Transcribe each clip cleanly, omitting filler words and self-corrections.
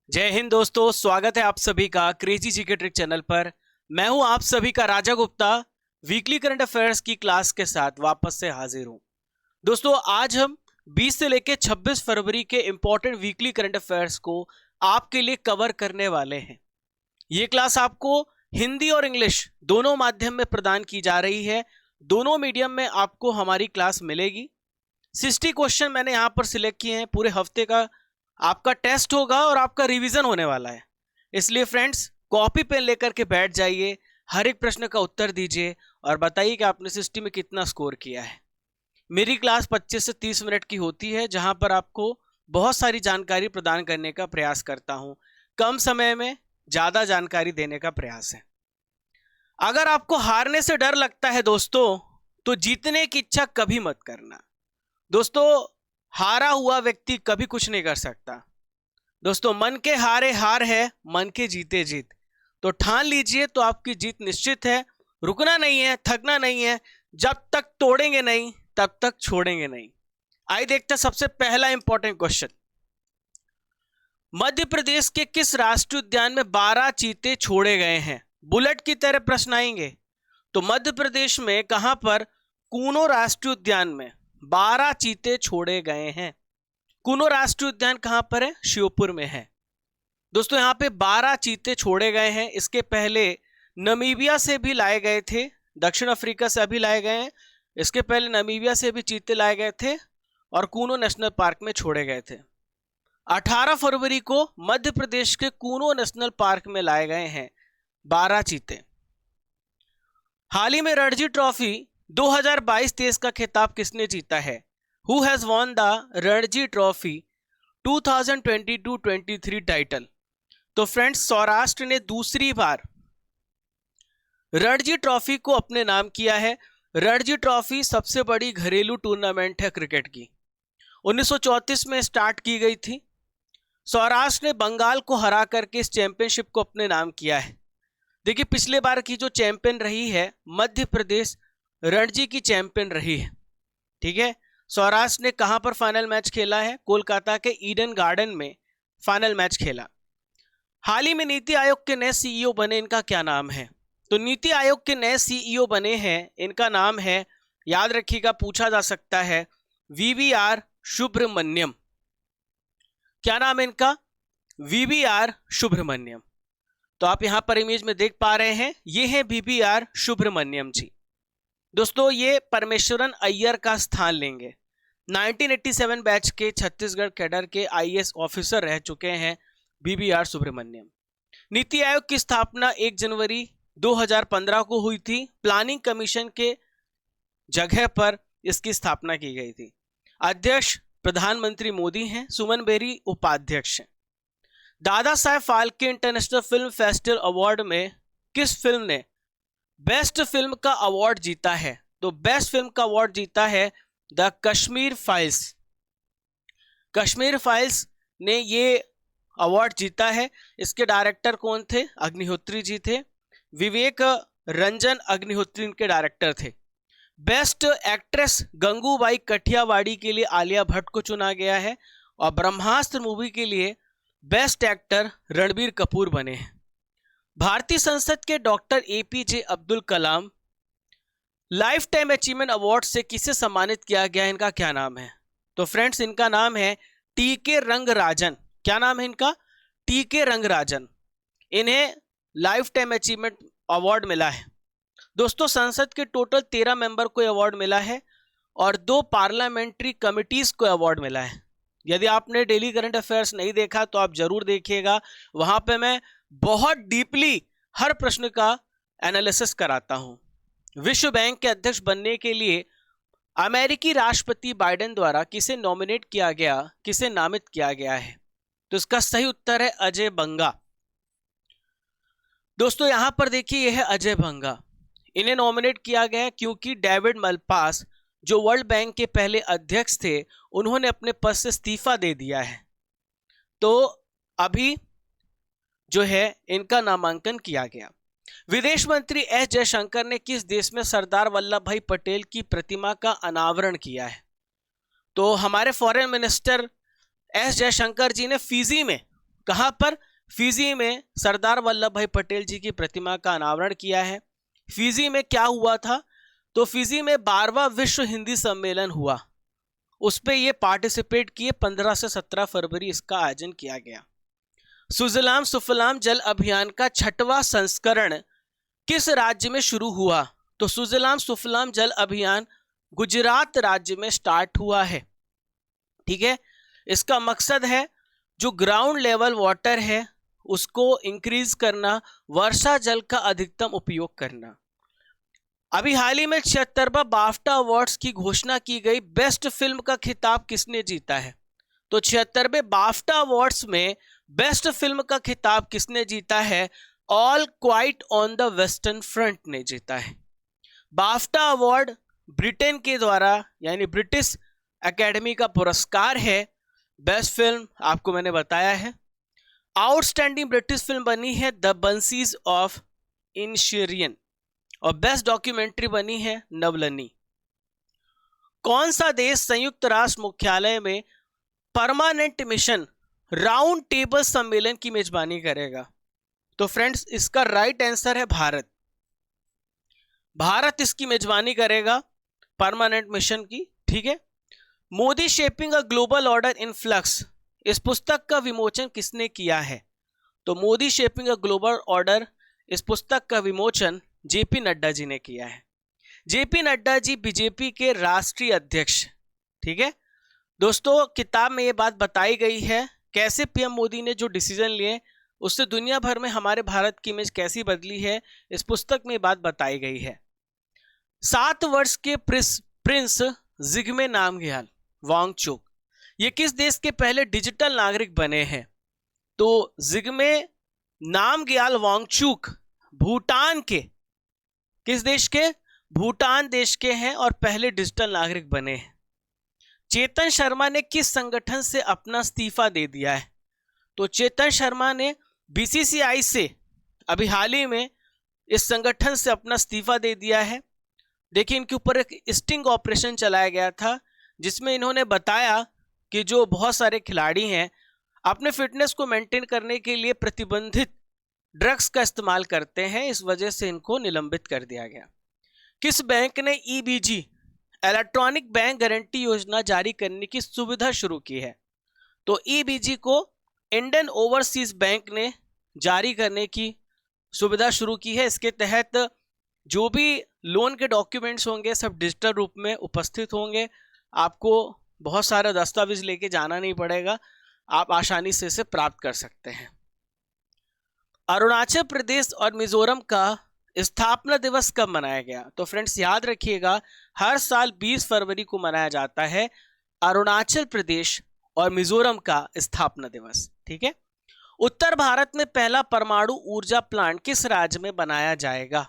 जय हिंद दोस्तों, स्वागत है आप सभी का क्रेजी जीके ट्रिक चैनल पर। मैं हूं आप सभी का राजा गुप्ता, वीकली करंट अफेयर्स की क्लास के साथ वापस से हाजिर हूं। दोस्तों आज हम 20 से लेकर 26 फरवरी के इंपॉर्टेंट वीकली करंट अफेयर्स को आपके लिए कवर करने वाले हैं। ये क्लास आपको हिंदी और इंग्लिश दोनों माध्यम में प्रदान की जा रही है। दोनों मीडियम में आपको हमारी क्लास मिलेगी। 60 क्वेश्चन मैंने यहां पर सिलेक्ट किए हैं। पूरे हफ्ते का आपका टेस्ट होगा और आपका रिवीजन होने वाला है, इसलिए फ्रेंड्स कॉपी पेन लेकर के बैठ जाइए, हर एक प्रश्न का उत्तर दीजिए और बताइए कि आपने 60 में कितना स्कोर किया है। मेरी क्लास 25 से 30 मिनट की होती है, जहां पर आपको बहुत सारी जानकारी प्रदान करने का प्रयास करता हूं। कम समय में ज्यादा जानकारी देने का प्रयास है। अगर आपको हारने से डर लगता है दोस्तों, तो जीतने की इच्छा कभी मत करना। दोस्तों हारा हुआ व्यक्ति कभी कुछ नहीं कर सकता। दोस्तों मन के हारे हार है, मन के जीते जीत। तो ठान लीजिए तो आपकी जीत निश्चित है। रुकना नहीं है, थकना नहीं है। जब तक तोड़ेंगे नहीं तब तक छोड़ेंगे नहीं। आइए देखते हैं सबसे पहला इंपॉर्टेंट क्वेश्चन। मध्य प्रदेश के किस राष्ट्रीय उद्यान में 12 चीते छोड़े गए हैं? बुलेट की तरह प्रश्न आएंगे। तो मध्य प्रदेश में कहां पर कूनो राष्ट्रीय उद्यान में 12 चीते छोड़े गए हैं? कूनो राष्ट्रीय उद्यान कहां पर है? श्योपुर में है। दोस्तों यहां पे 12 चीते छोड़े गए हैं। इसके पहले नमीबिया से भी लाए गए थे, दक्षिण अफ्रीका से अभी लाए गए हैं। इसके पहले नमीबिया से भी चीते लाए गए थे और कूनो नेशनल पार्क में छोड़े गए थे। 18 फरवरी को मध्य प्रदेश के कूनो नेशनल पार्क में लाए गए हैं 12 चीते। हाल ही में रणजी ट्रॉफी 2022-23 का खिताब किसने जीता है? Who has won the Ranji trophy 2022-23 title? तो फ्रेंड्स सौराष्ट्र ने दूसरी बार रणजी ट्रॉफी को अपने नाम किया है। रणजी ट्रॉफी सबसे बड़ी घरेलू टूर्नामेंट है क्रिकेट की। 1934 में स्टार्ट की गई थी। सौराष्ट्र ने बंगाल को हरा करके इस चैंपियनशिप को अपने नाम किया है। देखिए पिछले बार की जो चैंपियन रही है मध्य प्रदेश रणजी की चैंपियन रही है। ठीक है, सौराष्ट्र ने कहां पर फाइनल मैच खेला है? कोलकाता के ईडन गार्डन में फाइनल मैच खेला। हाल ही में नीति आयोग के नए सीईओ बने, इनका क्या नाम है? तो नीति आयोग के नए सीईओ बने हैं, इनका नाम है, याद रखिएगा पूछा जा सकता है, वीवीआर सुब्रमण्यम। क्या नाम है इनका? वीवीआर सुब्रमण्यम। तो आप यहां पर इमेज में देख पा रहे हैं, ये है वीवीआर सुब्रमण्यम जी। दोस्तों ये परमेश्वरन अय्यर का स्थान लेंगे। 1987 बैच के छत्तीसगढ़ कैडर के आईएएस ऑफिसर रह चुके हैं वीवीआर सुब्रमण्यम। नीति आयोग की स्थापना 1 जनवरी 2015 को हुई थी। प्लानिंग कमीशन के जगह पर इसकी स्थापना की गई थी। अध्यक्ष प्रधानमंत्री मोदी हैं, सुमन बेरी उपाध्यक्ष हैं। Dada Saheb Phalke international film festival award में किस फिल्म ने बेस्ट फिल्म का अवार्ड जीता है? तो बेस्ट फिल्म का अवार्ड जीता है the Kashmir files. Kashmir files ने ये अवार्ड जीता है। इसके डायरेक्टर कौन थे? अग्निहोत्री जी थे। विवेक रंजन अग्निहोत्री इनके डायरेक्टर थे। बेस्ट एक्ट्रेस गंगूबाई कठियावाड़ी के लिए आलिया भट्ट को चुना गया है और ब्रह्मास्त्र मूवी के लिए बेस्ट एक्टर रणबीर कपूर बने हैं। भारतीय संसद के doctor APJ Abdul Kalam life time achievement award से किसे सम्मानित किया गया? इनका क्या नाम है? तो फ्रेंड्स इनका नाम है टीके रंगराजन। क्या नाम है इनका? टीके रंगराजन। इन्हें लाइफ टाइम अचीवमेंट अवार्ड मिला है। दोस्तों संसद के टोटल 13 मेंबर को अवार्ड मिला है और 2 पार्लियामेंट्री कमिटीज को अवार्ड मिला है। यदि आपने डेली करंट अफेयर्स नहीं देखा तो आप जरूर देखिएगा, वहां पे मैं बहुत डीपली हर प्रश्न का एनालिसिस कराता हूं। विश्व बैंक के अध्यक्ष बनने के लिए अमेरिकी राष्ट्रपति बाइडेन द्वारा किसे नॉमिनेट किया गया, किसे नामित किया गया है? तो इसका सही उत्तर है अजय बंगा। दोस्तों यहां पर देखिए यह है अजय बंगा। इन्हें नॉमिनेट किया गया क्योंकि डेविड मलपास जो वर्ल्ड बैंक के पहले अध्यक्ष थे, उन्होंने अपने पद से इस्तीफा दे दिया है। तो अभी जो है इनका नामांकन किया गया। विदेश मंत्री एस जयशंकर ने किस देश में सरदार वल्लभ भाई पटेल की प्रतिमा का अनावरण किया है? तो हमारे फॉरेन मिनिस्टर एस जयशंकर जी ने फिजी में कहां पर? फिजी में सरदार वल्लभ भाई पटेल जी की प्रतिमा का अनावरण किया है। फिजी में क्या हुआ था? तो फिजी में 12वां विश्व हिंदी सम्मेलन हुआ, उस पे ये पार्टिसिपेट किए। 15 से 17 फरवरी इसका आयोजन किया गया। सुजलाम सुफलाम जल अभियान का 6वां संस्करण किस राज्य में शुरू हुआ? तो सुजलाम सुफलाम जल अभियान गुजरात राज्य में स्टार्ट हुआ है। ठीक है, इसका मकसद है जो ग्राउंड लेवल वाटर है उसको इंक्रीज करना, वर्षा जल का अधिकतम उपयोग करना। अभी हाल ही में 76वां बाफ्टा अवार्ड्स की घोषणा की गई। बेस्ट फिल्म का खिताब किसने जीता है? तो 76वें बाफ्टा अवार्ड्स में बेस्ट फिल्म का खिताब किसने जीता है? All quite on the western front ने जीता है। बाफ्टा अवार्ड ब्रिटेन के द्वारा यानी ब्रिटिश एकेडमी का पुरस्कार है। बेस्ट फिल्म आपको मैंने बताया है। आउटस्टैंडिंग ब्रिटिश फिल्म बनी है द बंसीज ऑफ इनिशियरियन और बेस्ट डॉक्यूमेंट्री बनी है नवलनी। कौन सा देश संयुक्त राष्ट्र मुख्यालय में परमानेंट मिशन राउंड टेबल सम्मेलन की मेजबानी करेगा? तो फ्रेंड्स इसका राइट आंसर है भारत। भारत इसकी मेजबानी करेगा परमानेंट मिशन की। ठीक है, Modi shaping a global order in flux, इस पुस्तक का विमोचन किसने किया है? तो Modi shaping a global order, इस पुस्तक का विमोचन जेपी नड्डा जी ने किया है। जेपी नड्डा जी बीजेपी के राष्ट्रीय अध्यक्ष। ठीक है दोस्तों, किताब में ये बात बताई गई है कैसे पीएम मोदी ने जो डिसीजन लिए उससे दुनिया भर में हमारे भारत की इमेज कैसी बदली है, इस पुस्तक में बात बताई गई है। 7 वर्ष के प्रिंस जिग्मे नामग्याल वांगचुक ये किस देश के पहले डिजिटल नागरिक बने हैं? तो जिग्मे नामग्याल वांगचुक भूटान के, किस देश के? भूटान देश के हैं और पहले डिजिटल नागरिक बने हैं। चेतन शर्मा ने किस संगठन से अपना इस्तीफा दे दिया है? तो चेतन शर्मा ने बीसीसीआई से अभी हाल ही में इस संगठन से अपना इस्तीफा दे दिया है। देखिए इनके ऊपर एक स्टिंग ऑपरेशन चलाया गया था जिसमें इन्होंने बताया कि जो बहुत सारे खिलाड़ी हैं अपने फिटनेस को मेंटेन करने के लिए प्रतिबंधित ड्रग्स का इस्तेमाल करते हैं, इस वजह से इनको निलंबित कर दिया गया। किस बैंक ने ईबीजी इलेक्ट्रॉनिक बैंक गारंटी योजना जारी करने की सुविधा शुरू की है? तो ईबीजी को इंडियन ओवरसीज बैंक ने जारी करने की सुविधा शुरू की है। इसके तहत जो भी लोन के डॉक्यूमेंट्स होंगे सब डिजिटल रूप में उपस्थित होंगे। आपको बहुत सारा दस्तावेज लेके जाना नहीं पड़ेगा, आप आसानी से इसे प्राप्त कर सकते हैं। अरुणाचल प्रदेश और मिजोरम का स्थापना दिवस कब मनाया गया? तो फ्रेंड्स याद रखिएगा हर साल 20 फरवरी को मनाया जाता है अरुणाचल प्रदेश और मिजोरम का स्थापना दिवस। ठीक है, उत्तर भारत में पहला परमाणु ऊर्जा प्लांट किस राज्य में बनाया जाएगा?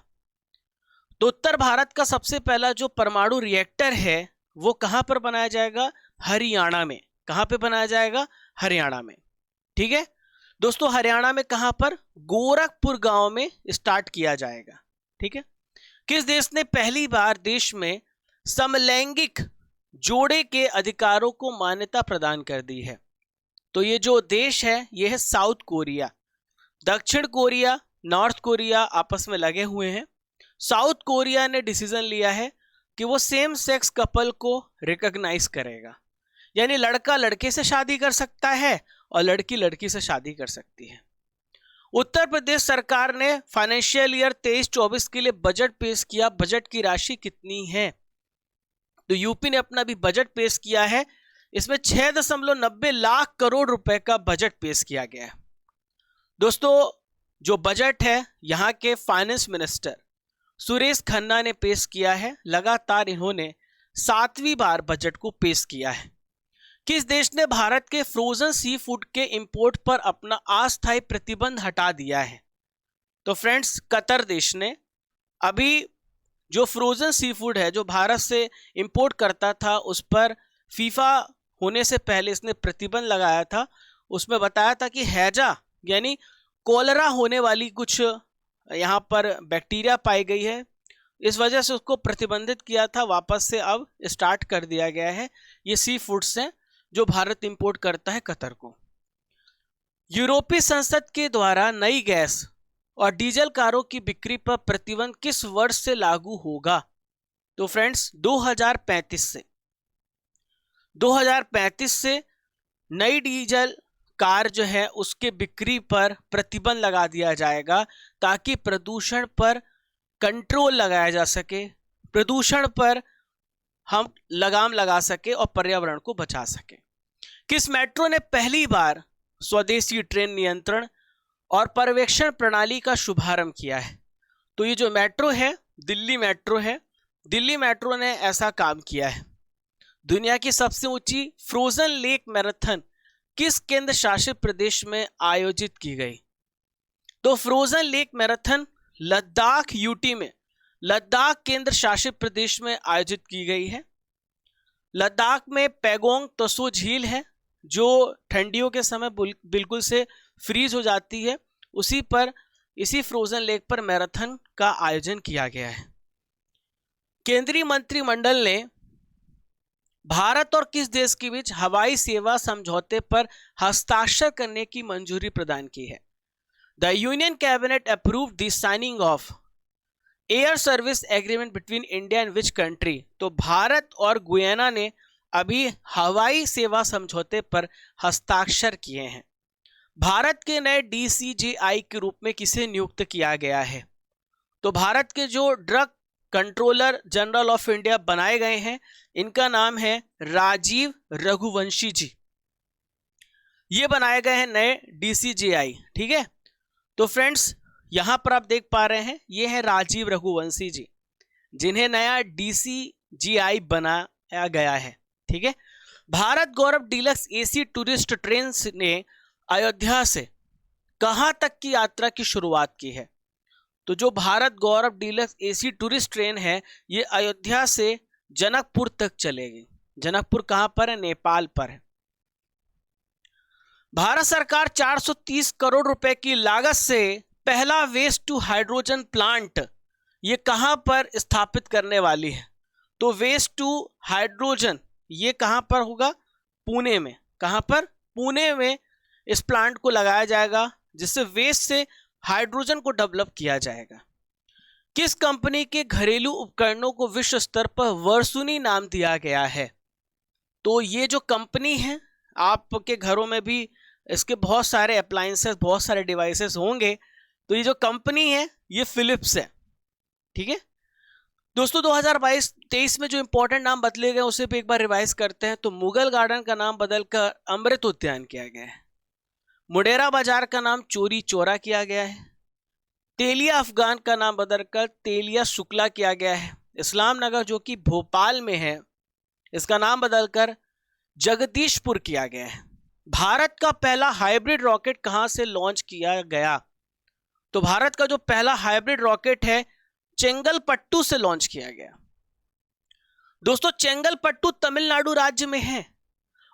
तो उत्तर भारत का सबसे पहला जो परमाणु रिएक्टर है वो कहां पर बनाया जाएगा? हरियाणा में। कहां पे बनाया जाएगा? हरियाणा में। ठीक है दोस्तों, हरियाणा में कहां पर? गोरखपुर गांव में स्टार्ट किया जाएगा। ठीक है, किस देश ने पहली बार देश में समलैंगिक जोड़े के अधिकारों को मान्यता प्रदान कर दी है? तो ये जो देश है ये है साउथ कोरिया। दक्षिण कोरिया, नॉर्थ कोरिया आपस में लगे हुए हैं। साउथ कोरिया ने डिसीजन लिया है कि वो सेम सेक्स कपल को रिकॉग्नाइज करेगा, यानी लड़का लड़के से शादी कर सकता है और लड़की लड़की से शादी कर सकती है। उत्तर प्रदेश सरकार ने फाइनेंशियल ईयर 23-24 के लिए बजट पेश किया। बजट की राशि कितनी है? तो यूपी ने अपना भी बजट पेश किया है, इसमें 6.90 लाख करोड़ रुपए का बजट पेश किया गया है। दोस्तों जो बजट है यहाँ के फाइनेंस मिनिस्टर सुरेश खन्ना ने पेश किया है। लगातार इन्होंने 7वीं बार बजट को पेश किया है। किस देश ने भारत के फ्रोजन सी फूड के इंपोर्ट पर अपना अस्थायी प्रतिबंध हटा दिया है? तो फ्रेंड्स कतर देश ने। अभी जो फ्रोजन सी फूड है जो भारत से इंपोर्ट करता था उस पर फीफा होने से पहले इसने प्रतिबंध लगाया था। उसमें बताया था कि हैजा यानी कोलरा होने वाली कुछ यहाँ पर बैक्टीरिया पाई गई है, इस वजह से उसको प्रतिबंधित किया था। वापस से अब स्टार्ट कर दिया गया है। ये सी फूड्स हैं जो भारत इंपोर्ट करता है कतर को। यूरोपीय संसद के द्वारा नई गैस और डीजल कारों की बिक्री पर प्रतिबंध किस वर्ष से लागू होगा? तो फ्रेंड्स 2035 से। 2035 से नई डीजल कार जो है उसके बिक्री पर प्रतिबंध लगा दिया जाएगा, ताकि प्रदूषण पर कंट्रोल लगाया जा सके, प्रदूषण पर हम लगाम लगा सके और पर्यावरण को बचा सके। किस मेट्रो ने पहली बार स्वदेशी ट्रेन नियंत्रण और पर्यवेक्षण प्रणाली का शुभारंभ किया है? तो ये जो मेट्रो है, दिल्ली मेट्रो है। दिल्ली मेट्रो ने ऐसा काम किया है। दुनिया की सबसे ऊंची फ्रोजन लेक मैराथन किस केंद्र शासित प्रदेश में आयोजित की गई? तो frozen lake marathon Ladakh UT में, लद्दाख केंद्र शासित प्रदेश में आयोजित की गई है। लद्दाख में पैगोंग त्सो झील है, जो ठंडियों के समय बिल्कुल से फ्रीज हो जाती है। उसी पर, इसी फ्रोजन लेक पर मैराथन का आयोजन किया गया है। केंद्रीय मंत्रिमंडल ने भारत और किस देश के बीच हवाई सेवा समझौते पर हस्ताक्षर करने की मंजूरी प्रदान की है? The union cabinet approved the signing off air service agreement between India and which country? तो भारत और गुयाना ने अभी हवाई सेवा समझौते पर हस्ताक्षर किए हैं। भारत के नए DCGI के रूप में किसे नियुक्त किया गया है? तो भारत के जो drug controller general of India बनाए गए हैं, इनका नाम है राजीव रघुवंशी जी। ये बनाए गए हैं नए DCGI, ठीक है। तो फ्रेंड्स यहां पर आप देख पा रहे हैं, ये है राजीव रघुवंशी जी, जिन्हें नया DCGI बनाया गया है, ठीक है। भारत गौरव डीलक्स AC टूरिस्ट ट्रेन ने अयोध्या से कहां तक की यात्रा की शुरुआत की है? तो जो भारत गौरव डीलक्स AC टूरिस्ट ट्रेन है, ये अयोध्या से जनकपुर तक चलेगी। जनकपुर कहां पर है? नेपाल पर है। भारत सरकार 430 करोड़ रुपए की लागत से पहला वेस्ट टू हाइड्रोजन प्लांट ये कहां पर स्थापित करने वाली है? तो वेस्ट टू हाइड्रोजन ये कहां पर होगा? पुणे में। कहां पर? पुणे में इस प्लांट को लगाया जाएगा, जिससे वेस्ट से हाइड्रोजन को डेवलप किया जाएगा। किस कंपनी के घरेलू उपकरणों को विश्व स्तर पर वर्सुनी नाम दिया गया है? तो ये जो कंपनी है, आपके घरों में भी इसके बहुत सारे अप्लायंसेस, बहुत सारे डिवाइसेस होंगे। तो ये जो कंपनी है ये फिलिप्स है, ठीक है दोस्तों। 2022-23 में जो इंपॉर्टेंट नाम बदले गए उसे भी एक बार रिवाइज करते हैं। तो मुगल गार्डन का नाम बदलकर अमृत उद्यान किया गया है। मुडेरा बाजार का नाम चोरी चौरा किया गया है। तेलिया अफगान का नाम बदलकर तेलिया शुक्ला किया गया है। इस्लाम नगर जो कि भोपाल में है, इसका नाम बदलकर जगदीशपुर किया गया है। भारत का पहला हाइब्रिड रॉकेट कहां से लॉन्च किया गया? तो भारत का जो पहला हाइब्रिड रॉकेट है चेंगलपट्टू से लॉन्च किया गया। दोस्तों चेंगलपट्टू तमिलनाडु राज्य में है।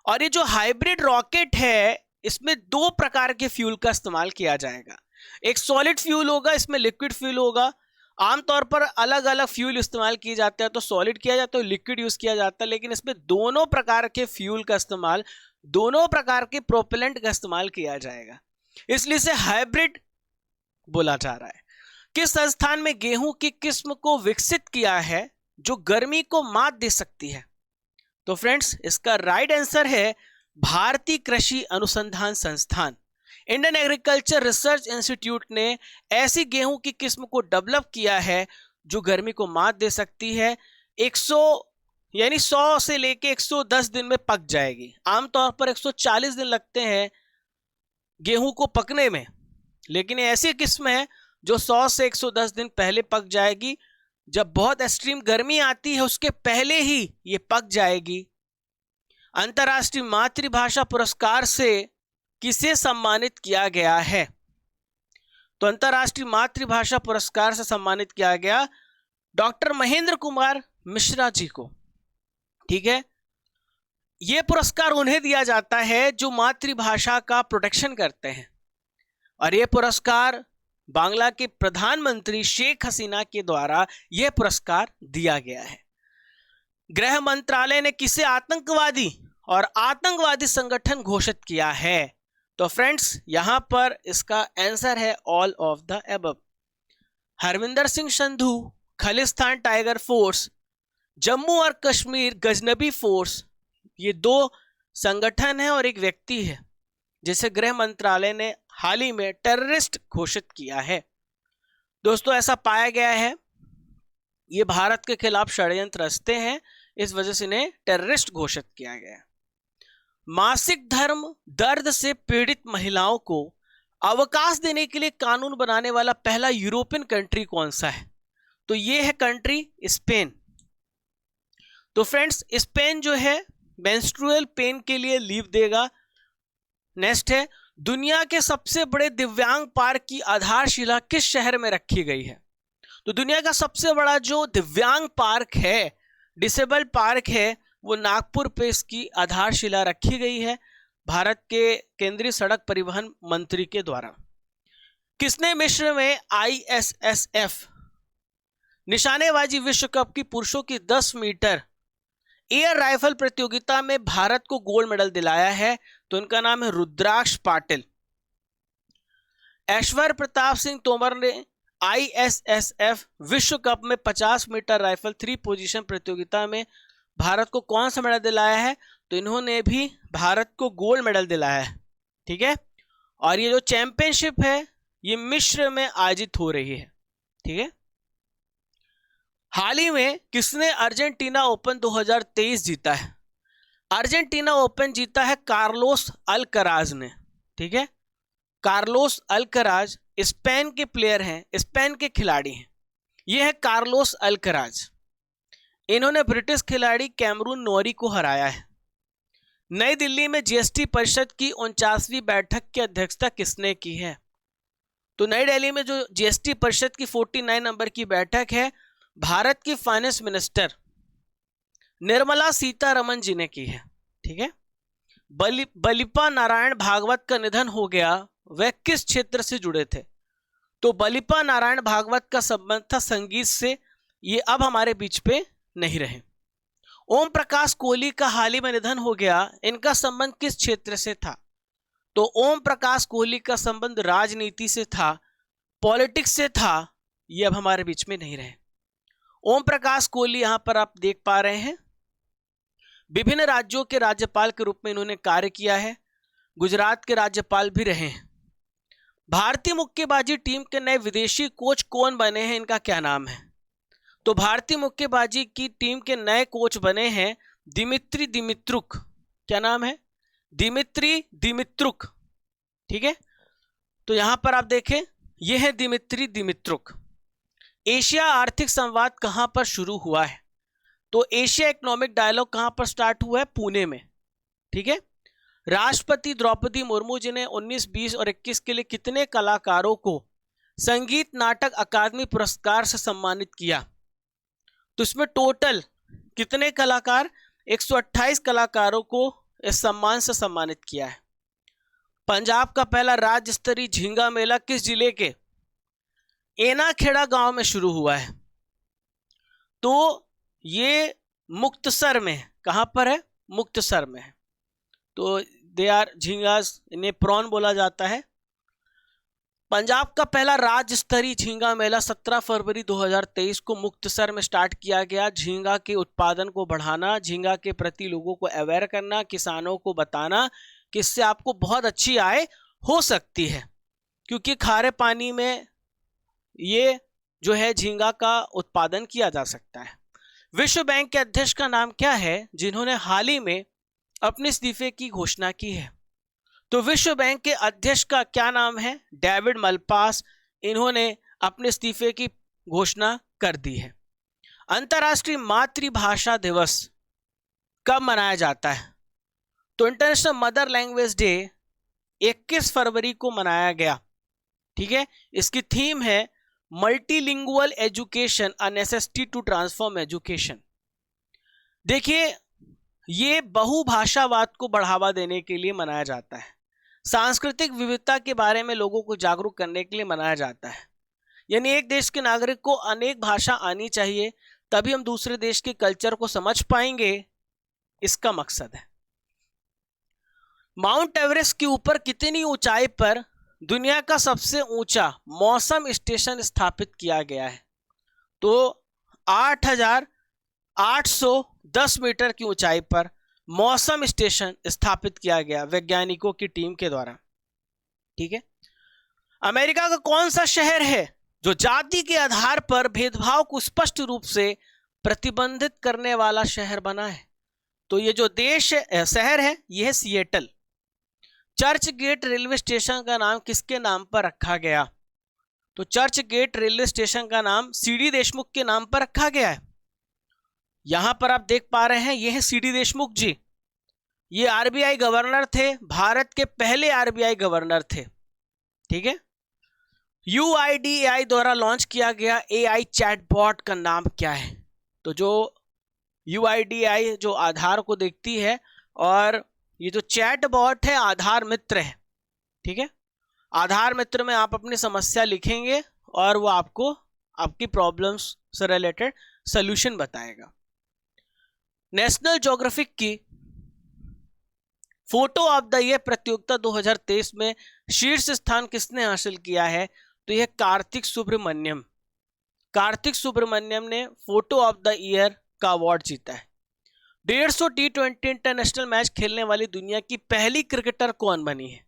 और ये जो हाइब्रिड रॉकेट है, इसमें दो प्रकार के फ्यूल का इस्तेमाल किया जाएगा। एक सॉलिड फ्यूल होगा, इसमें लिक्विड फ्यूल होगा। आमतौर पर अलग अलग फ्यूल इस्तेमाल किए जाते हैं, तो सॉलिड किया जाता है, लिक्विड यूज किया जाता है। लेकिन इसमें दोनों प्रकार के फ्यूल का इस्तेमाल, दोनों प्रकार के प्रोपेलेंट का इस्तेमाल किया जाएगा, इसलिए इसे हाइब्रिड बोला जा रहा है। किस संस्थान में गेहूं की किस्म को विकसित किया है जो गर्मी को मात दे सकती है? तो फ्रेंड्स इसका राइट आंसर है भारतीय कृषि अनुसंधान संस्थान। इंडियन एग्रीकल्चर रिसर्च इंस्टीट्यूट ने ऐसी गेहूं की किस्म को डेवलप किया है जो गर्मी को मात दे सकती है। 100 से लेके 110 दिन में पक जाएगी। आमतौर पर 140 दिन लगते हैं गेहूं को पकने में, लेकिन ऐसी किस्म है जो 100 से 110 दिन पहले पक जाएगी। जब बहुत एक्सट्रीम गर्मी आती है उसके पहले ही ये पक जाएगी। अंतर्राष्ट्रीय मातृभाषा पुरस्कार से किसे सम्मानित किया गया है? तो अंतर्राष्ट्रीय मातृभाषा पुरस्कार से सम्मानित किया गया डॉक्टर महेंद्र कुमार मिश्रा जी को, ठीक है। यह पुरस्कार उन्हें दिया जाता है जो मातृभाषा का प्रोटेक्शन करते हैं, और यह पुरस्कार बांग्ला के प्रधानमंत्री शेख हसीना के द्वारा यह पुरस्कार दिया गया है। गृह मंत्रालय ने किसे आतंकवादी और आतंकवादी संगठन घोषित किया है? तो फ्रेंड्स यहां पर इसका आंसर है all of the above. Harvinder Singh Sandhu Khalistan tiger force, Jammu और कश्मीर गजनबी फोर्स, ये दो संगठन है और एक व्यक्ति है जिसे गृह मंत्रालय ने हाल ही में टेररिस्ट घोषित किया है। दोस्तों ऐसा पाया गया है ये भारत के खिलाफ षड्यंत्र रचते हैं, इस वजह से इन्हें टेररिस्ट घोषित किया गया। मासिक धर्म दर्द से पीड़ित महिलाओं को अवकाश देने के लिए कानून बनाने वाला पहला यूरोपियन कंट्री कौन सा है? तो ये है कंट्री स्पेन। तो फ्रेंड्स स्पेन जो है मेंस्ट्रुअल पेन के लिए लीव देगा। नेक्स्ट है, दुनिया के सबसे बड़े दिव्यांग पार्क की आधारशिला किस शहर में रखी गई है? तो दुनिया का सबसे बड़ा जो दिव्यांग पार्क है, डिसेबल पार्क है, वो नागपुर पे इसकी आधारशिला रखी गई है भारत के केंद्रीय सड़क परिवहन मंत्री के द्वारा। किसने मिस्र में ISSF निशानेबाजी विश्व कप की पुरुषों की 10 मीटर एयर राइफल प्रतियोगिता में भारत को गोल्ड मेडल दिलाया है? तो इनका नाम है रुद्राक्ष पाटिल। ऐश्वर्य प्रताप सिंह तोमर ने ISSF विश्व कप में 50 मीटर राइफल 3 पोजीशन प्रतियोगिता में भारत को कौन सा मेडल दिलाया है? तो इन्होंने भी भारत को गोल्ड मेडल दिलाया है। ठीक है, और ये जो चैंपियनशिप है ये मिस्र में आयोजित हो रही है। ठीक है, हाल ही में किसने अर्जेंटीना ओपन 2023 जीता है? अर्जेंटीना ओपन जीता है कार्लोस अल्कराज ने। ठीक है, कार्लोस अल्कराज स्पेन के प्लेयर हैं, स्पेन के खिलाड़ी हैं। ये है कार्लोस अल्कराज। इन्होंने ब्रिटिश खिलाड़ी कैमरून नोरी को हराया है। नई दिल्ली में जीएसटी परिषद की 49वीं बैठक की अध्यक्षता किसने की है? तो नई दिल्ली में जो जीएसटी परिषद की 49 नंबर की बैठक है, भारत की फाइनेंस मिनिस्टर निर्मला सीतारमण जी ने की है। ठीक है, बलिपा नारायण भागवत का निधन हो गया, वह किस क्षेत्र से जुड़े थे? तो बलिपा नारायण भागवत का संबंध था संगीत से, ये अब हमारे बीच पे नहीं रहे। ओम प्रकाश कोहली का हाल ही में निधन हो गया, इनका संबंध किस क्षेत्र से था? तो ओम प्रकाश कोहली का संबंध राजनीति से था, पॉलिटिक्स से था, ये अब हमारे बीच में नहीं रहे। ओम प्रकाश कोहली यहां पर आप देख पा रहे हैं विभिन्न राज्यों के राज्यपाल के रूप में इन्होंने कार्य किया है, गुजरात के राज्यपाल भी रहे हैं। भारतीय मुक्केबाजी टीम के नए विदेशी कोच कौन बने हैं, इनका क्या नाम है? तो भारतीय मुक्केबाजी की टीम के नए कोच बने हैं दिमित्री दिमित्रुक। क्या नाम है? दिमित्री दिमित्रुक। ठीक है, तो यहां पर आप देखें यह है दिमित्री दिमित्रुक। एशिया आर्थिक संवाद कहां पर शुरू हुआ है? तो एशिया इकोनॉमिक डायलॉग कहां पर स्टार्ट हुआ है? पुणे में। ठीक है, राष्ट्रपति द्रौपदी मुर्मू जी ने 19, 20 और 21 के लिए कितने कलाकारों को संगीत नाटक अकादमी पुरस्कार से सम्मानित किया? तो इसमें टोटल कितने कलाकार? 128 कलाकारों को इस सम्मान से सम्मानित किया है। पंजाब का पहला राज्य स्तरीय झींगा मेला किस जिले के एनाखेड़ा गांव में शुरू हुआ है? तो ये मुक्तसर में है। कहां पर है? मुक्तसर में है। तो दे आर झींगास, इन्हें प्रॉन बोला जाता है। पंजाब का पहला राज्य स्तरीय झींगा मेला 17 फरवरी 2023 को मुक्तसर में स्टार्ट किया गया। झींगा के उत्पादन को बढ़ाना, झींगा के प्रति लोगों को अवेयर करना, किसानों को बताना कि इससे आपको बहुत अच्छी आय हो सकती है, क्योंकि खारे पानी में ये जो है झींगा का उत्पादन किया जा सकता है। विश्व बैंक के अध्यक्ष का नाम क्या है जिन्होंने हाल ही में अपने इस्तीफे की घोषणा की है? तो विश्व बैंक के अध्यक्ष का क्या नाम है? David Malpass. इन्होंने अपने इस्तीफे की घोषणा कर दी है। अंतर्राष्ट्रीय मातृभाषा दिवस कब मनाया जाता है? तो इंटरनेशनल मदर लैंग्वेज डे 21 फरवरी को मनाया गया। ठीक है, इसकी थीम है multilingual education, a necessity to transform education. देखिए, ये बहुभाषावाद को बढ़ावा देने के लिए मनाया जाता है, सांस्कृतिक विविधता के बारे में लोगों को जागरूक करने के लिए मनाया जाता है। यानी एक देश के नागरिक को अनेक भाषा आनी चाहिए, तभी हम दूसरे देश के कल्चर को समझ पाएंगे, इसका मकसद है। माउंट एवरेस्ट के ऊपर कितनी ऊंचाई पर दुनिया का सबसे ऊंचा मौसम स्टेशन स्थापित किया गया है? तो 8,810 मीटर की ऊंचाई पर मौसम स्टेशन स्थापित किया गया वैज्ञानिकों की टीम के द्वारा। ठीक है। अमेरिका का कौन सा शहर है जो जाति के आधार पर भेदभाव को स्पष्ट रूप से प्रतिबंधित करने वाला शहर बना है? तो ये जो शहर है यह है Seattle. Churchgate railway station का नाम किसके नाम पर रखा गया? तो चर्च गेट रेलवे स्टेशन का नाम सीडी देशमुख के नाम पर रखा गया है। यहां पर आप देख पा रहे हैं यह है सीडी देशमुख जी। ये आरबीआई गवर्नर थे, भारत के पहले आरबीआई गवर्नर थे। ठीक है। यूआईडीएआई द्वारा लॉन्च किया गया एआई चैटबॉट का नाम क्या है? तो जो यूआईडीएआई जो आधार को देखती है और ये जो चैटबॉट है आधार मित्र है। ठीक है। आधार मित्र में आप अपनी समस्या लिखेंगे और वो आपको आपकी प्रॉब्लम्स से रिलेटेड सॉल्यूशन बताएगा। नेशनल ज्योग्राफिक की फोटो ऑफ द ईयर प्रतियोगिता 2023 में शीर्ष स्थान किसने हासिल किया है? तो यह कार्तिक सुब्रमण्यम। कार्तिक सुब्रमण्यम ने फोटो ऑफ द ईयर का अवार्ड जीता है। 150 T20 इंटरनेशनल मैच खेलने वाली दुनिया की पहली क्रिकेटर कौन बनी है?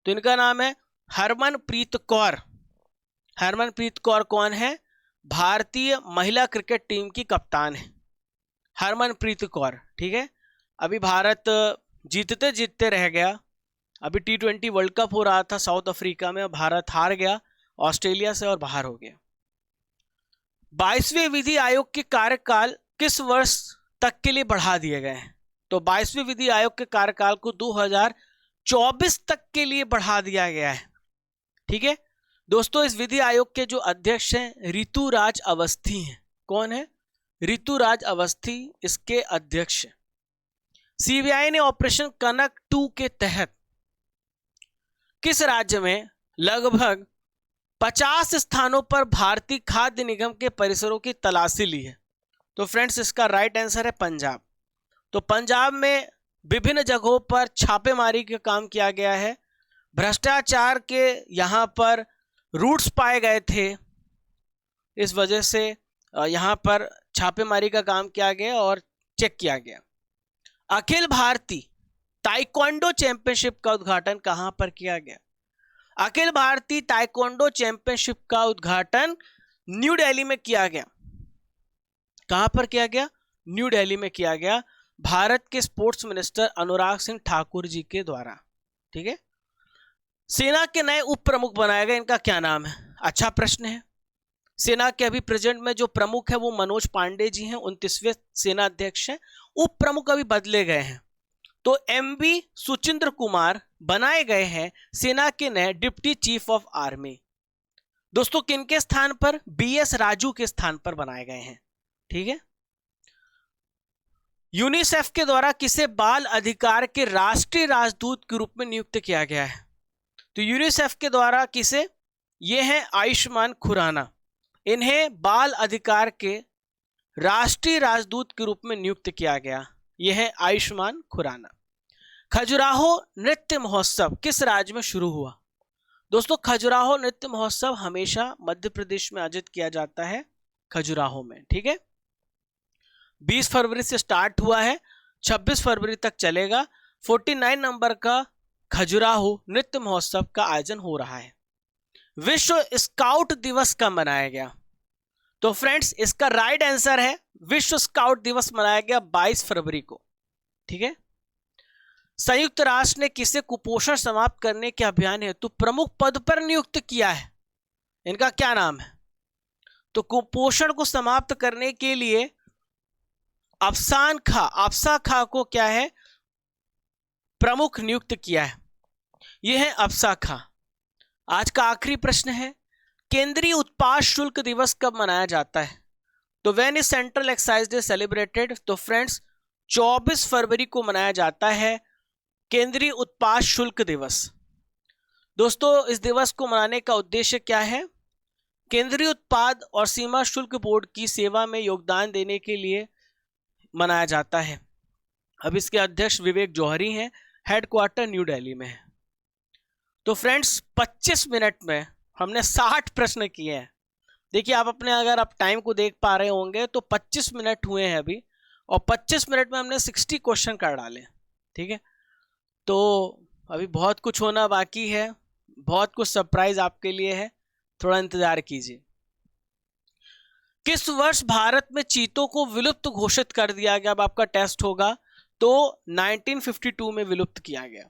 तो इनका नाम है हरमनप्रीत कौर। हरमनप्रीत कौर कौन है? भारतीय महिला क्रिकेट टीम की कप्तान है हरमनप्रीत कौर। ठीक है। अभी भारत जीतते जीतते रह गया। अभी T20 वर्ल्ड कप हो रहा था साउथ अफ्रीका में, भारत हार गया ऑस्ट्रेलिया से और बाहर हो गया। 22वें विधि आयोग के कार्यकाल किस वर्ष तक के लिए बढ़ा दिए गए हैं? तो 22वें विधि आयोग के कार्यकाल को 2024 तक के लिए बढ़ा दिया गया है। ठीक है दोस्तों, इस विधि आयोग के जो अध्यक्ष हैं ऋतुराज अवस्थी हैं। कौन है? ऋतुराज अवस्थी इसके अध्यक्ष। सीबीआई ने ऑपरेशन कनक 2 के तहत किस राज्य में लगभग 50 स्थानों पर भारतीय खाद्य निगम के परिसरों की तलाशी ली है? तो फ्रेंड्स इसका राइट आंसर है पंजाब। तो पंजाब में विभिन्न जगहों पर छापेमारी का काम किया गया है। भ्रष्टाचार के यहां पर रूट्स पाए गए थे, इस वजह से यहां पर छापेमारी का काम किया गया और चेक किया गया। अखिल भारतीय ताइक्वांडो चैंपियनशिप का उद्घाटन कहां पर किया गया? अखिल भारतीय ताइक्वांडो चैंपियनशिप का उद्घाटन न्यू दिल्ली में किया गया। कहां पर किया गया? न्यू दिल्ली में किया गया, भारत के स्पोर्ट्स मिनिस्टर अनुराग सिंह ठाकुर जी के द्वारा। ठीक है। सेना के नए उप प्रमुख बनाए गए, इनका क्या नाम है? अच्छा प्रश्न है। सेना के अभी प्रेजेंट में जो प्रमुख है वो मनोज पांडे जी हैं, 29वें सेना अध्यक्ष हैं। उप प्रमुख अभी बदले गए हैं। तो एमबी सुचिंद्र कुमार बनाए गए हैं सेना के नए डिप्टी चीफ ऑफ आर्मी। दोस्तों किनके स्थान पर? बीएस राजू के स्थान पर बनाए गए हैं। ठीक है। यूनिसेफ के द्वारा किसे बाल अधिकार के राष्ट्रीय राजदूत के रूप में नियुक्त किया गया है? तो यूनिसेफ के द्वारा किसे? ये है आयुष्मान खुराना। इन्हें बाल अधिकार के राष्ट्रीय राजदूत के रूप में नियुक्त किया गया। यह है आयुष्मान खुराना। खजुराहो नृत्य महोत्सव किस राज्य में शुरू हुआ? दोस्तों खजुराहो नृत्य महोत्सव हमेशा मध्य प्रदेश में आयोजित किया जाता है, खजुराहो में। ठीक है। 20 फरवरी से स्टार्ट हुआ है, 26 फरवरी तक चलेगा। 49 नंबर का खजुराहो नृत्य महोत्सव का आयोजन हो रहा है। विश्व स्काउट दिवस कब मनाया गया? तो फ्रेंड्स इसका राइट आंसर है विश्व स्काउट दिवस मनाया गया 22 फरवरी को। ठीक है। संयुक्त राष्ट्र ने किसे कुपोषण समाप्त करने के अभियान हेतु प्रमुख पद पर नियुक्त किया है? इनका क्या नाम है? तो कुपोषण को समाप्त करने के लिए अफसा खा को क्या है प्रमुख नियुक्त किया है। यह है अफसा खा। आज का आखिरी प्रश्न है, केंद्रीय उत्पाद शुल्क दिवस कब मनाया जाता है? तो when is central excise day celebrated? तो फ्रेंड्स 24 फरवरी को मनाया जाता है केंद्रीय उत्पाद शुल्क दिवस। दोस्तों इस दिवस को मनाने का उद्देश्य क्या है? केंद्रीय उत्पाद और सीमा शुल्क बोर्ड की सेवा में योगदान देने के लिए मनाया जाता है। अब इसके अध्यक्ष विवेक जौहरी हैं, हेडक्वार्टर न्यू दिल्ली में है। तो फ्रेंड्स 25 मिनट में हमने 60 प्रश्न किए हैं। देखिए आप अपने अगर आप टाइम को देख पा रहे होंगे तो 25 मिनट हुए हैं अभी, और 25 मिनट में हमने 60 क्वेश्चन कर डाले। ठीक है, तो अभी बहुत कुछ होना बाकी है, बहुत कुछ सरप्राइज आपके लिए है, थोड़ा इंतजार कीजिए। किस वर्ष भारत में चीतों को विलुप्त घोषित कर दिया गया? अब आपका टेस्ट होगा, तो 1952 में विलुप्त किया गया।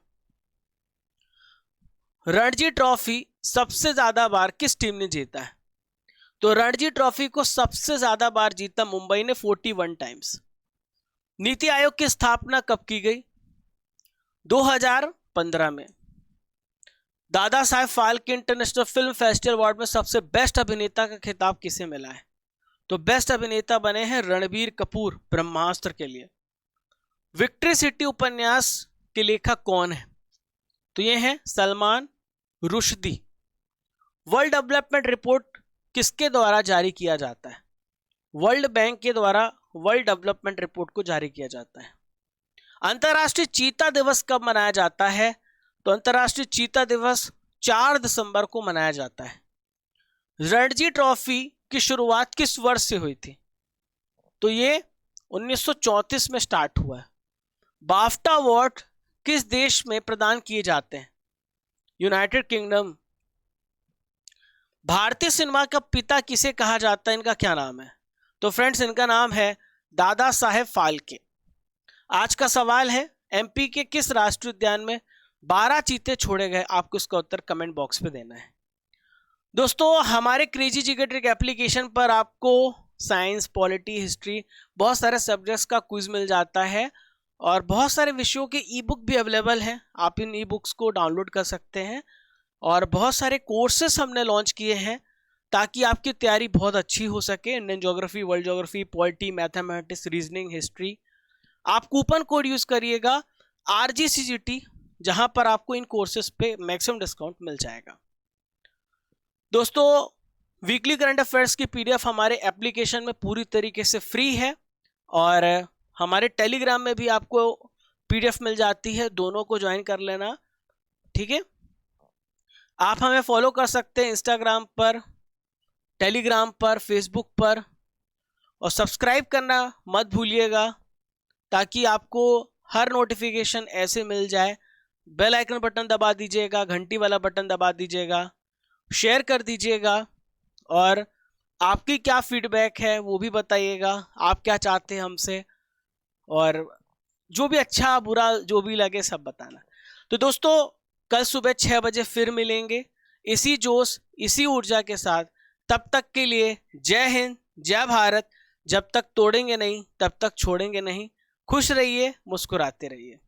रणजी ट्रॉफी सबसे ज्यादा बार किस टीम ने जीता है? तो रणजी ट्रॉफी को सबसे ज्यादा बार जीता मुंबई ने, 41 टाइम्स। नीति आयोग की स्थापना कब की गई? 2015 में। Dada Saheb Phalke international film festival award में सबसे बेस्ट अभिनेता का खिताब किसे मिला है? तो बेस्ट अभिनेता बने हैं रणबीर कपूर ब्रह्मास्त्र के लिए। विक्ट्री सिटी उपन्यास के लेखक कौन है? तो ये है Salman Rushdie. World development report किसके द्वारा जारी किया जाता है? वर्ल्ड बैंक के द्वारा वर्ल्ड डेवलपमेंट रिपोर्ट को जारी किया जाता है। अंतर्राष्ट्रीय चीता दिवस कब मनाया जाता है? तो अंतर्राष्ट्रीय चीता दिवस 4 दिसंबर को मनाया जाता है। रणजी ट्रॉफी की शुरुआत किस वर्ष से हुई थी? तो ये 1934 में स्टार्ट हुआ है। बाफ्टा अवार्ड किस देश में प्रदान किए जाते हैं? United kingdom. भारतीय सिनेमा का पिता किसे कहा जाता है? इनका क्या नाम है? तो फ्रेंड्स इनका नाम है दादा साहेब फाल्के। आज का सवाल है, एमपी के किस राष्ट्रीय उद्यान में 12 चीते छोड़े गए? आपको इसका उत्तर कमेंट बॉक्स पे देना है। दोस्तों हमारे क्रेजी जीके ट्रिक एप्लीकेशन पर आपको साइंस, पॉलिटी, हिस्ट्री, बहुत सारे सब्जेक्ट्स का क्विज मिल जाता है, और बहुत सारे विषयों के ई बुक भी अवेलेबल हैं। आप इन ई बुक्स को डाउनलोड कर सकते हैं, और बहुत सारे कोर्सेस हमने लॉन्च किए हैं ताकि आपकी तैयारी बहुत अच्छी हो सके। Indian geography, world geography, polity, mathematics, reasoning, history. आप कूपन कोड यूज करिएगा RGCGT, जहां पर आपको इन कोर्सेज पे मैक्सिमम डिस्काउंट मिल जाएगा। दोस्तों वीकली करंट अफेयर्स की PDF हमारे एप्लीकेशन में पूरी तरीके से फ्री है, और हमारे टेलीग्राम में भी आपको PDF मिल जाती है, दोनों को ज्वाइन कर लेना। ठीक है, आप हमें फॉलो कर सकते हैं इंस्टाग्राम पर, टेलीग्राम पर, फेसबुक पर, और सब्सक्राइब करना मत भूलिएगा ताकि आपको हर नोटिफिकेशन ऐसे मिल जाए। बेल आइकन बटन दबा दीजिएगा, घंटी वाला बटन दबा दीजिएगा, शेयर कर दीजिएगा, और आपकी क्या फीडबैक है वो भी बताइएगा, आप क्या चाहते हैं हमसे, और जो भी अच्छा बुरा जो भी लगे सब बताना। तो दोस्तों कल सुबह 6 बजे फिर मिलेंगे इसी जोश, इसी ऊर्जा के साथ। तब तक के लिए जय हिंद, जय भारत। जब तक तोड़ेंगे नहीं तब तक छोड़ेंगे नहीं। खुश रहिए, मुस्कुराते रहिए।